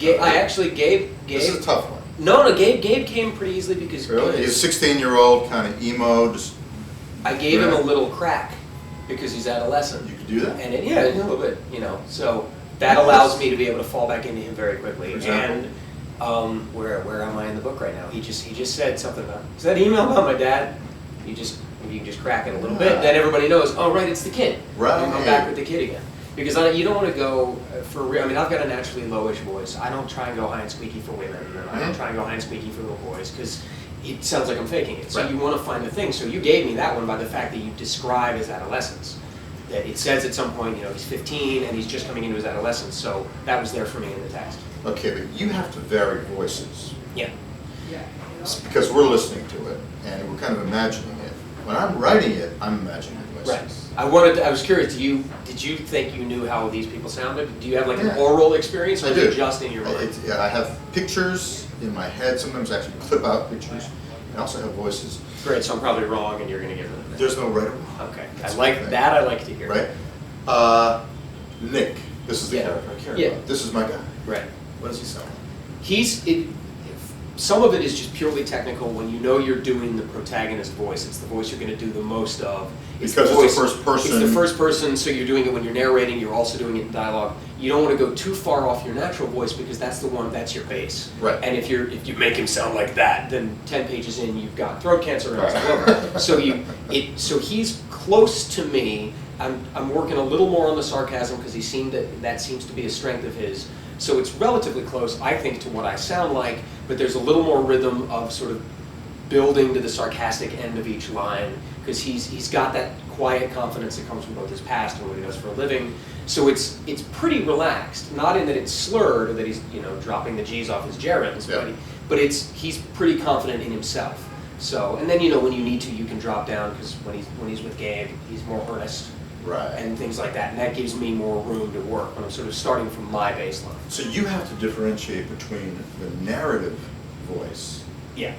I actually Gabe. This is a tough one. No, Gabe came pretty easily because Really? He's a 16-year-old, kind of emo. Just I gave him a little crack because he's adolescent. You could do that? And yeah, a little bit, So that allows me to be able to fall back into him very quickly. And where am I in the book right now? He just said something about, is that email about my dad? You can just crack it a little bit, then everybody knows, oh right, it's the kid. Right. I'm back with the kid again. Because you don't want to go for real. I mean, I've got a naturally lowish voice. I don't try and go high and squeaky for women, and I don't try and go high and squeaky for little boys, because it sounds like I'm faking it. So you want to find the thing. So you gave me that one by the fact that you describe his adolescence. That it says at some point, he's 15 and he's just coming into his adolescence. So that was there for me in the text. Okay, but you have to vary voices. Yeah. It's because we're listening to it and we're kind of imagining it. When I'm writing it, I'm imagining voices. Right. I was curious. Did you think you knew how these people sounded? Do you have like an oral experience, or I do. Just in your mind? I have pictures in my head. Sometimes I actually clip out pictures. I also have voices. Great. So I'm probably wrong, and you're going to get rid of it. There's no right or wrong. Okay. I like to hear. Right. Nick. This is the character I care about. This is my guy. Right. What does he sound like? Some of it is just purely technical. When you're doing the protagonist voice, it's the voice you're going to do the most of. Because it's the first person. It's the first person, so you're doing it when you're narrating, you're also doing it in dialogue. You don't want to go too far off your natural voice because that's that's your base. Right. And if you make him sound like that, then 10 pages in, you've got throat cancer and it's all over. So he's close to me. I'm working a little more on the sarcasm because that seems to be a strength of his. So it's relatively close, I think, to what I sound like, but there's a little more rhythm of sort of building to the sarcastic end of each line, because he's got that quiet confidence that comes from both his past and what he does for a living. So it's pretty relaxed, not in that it's slurred or that he's dropping the G's off his gerunds, but he's pretty confident in himself. So, and then when you need to, you can drop down, because when he's with Gabe, he's more earnest. Right. And things like that, and that gives me more room to work when I'm sort of starting from my baseline. So you have to differentiate between the narrative voice. Yeah.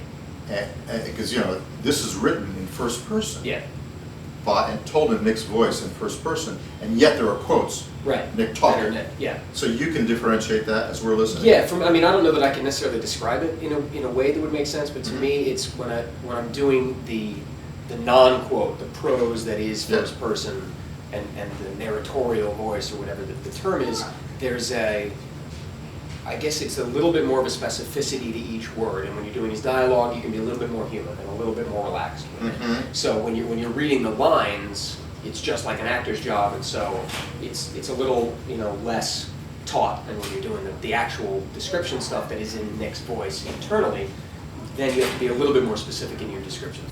Because this is written in first person. Yeah. And told in Nick's voice in first person, and yet there are quotes. Right. Nick talking. Yeah. So you can differentiate that as we're listening. Yeah. I don't know that I can necessarily describe it in a way that would make sense, but to me, it's when I'm doing the non-quote, the prose that is first person. And the narratorial voice, or whatever the term is, I guess it's a little bit more of a specificity to each word. And when you're doing his dialogue, you can be a little bit more human and a little bit more relaxed with it. So when you're reading the lines, it's just like an actor's job, and so it's a little less taut. And when you're doing the actual description stuff that is in Nick's voice internally, then you have to be a little bit more specific in your description.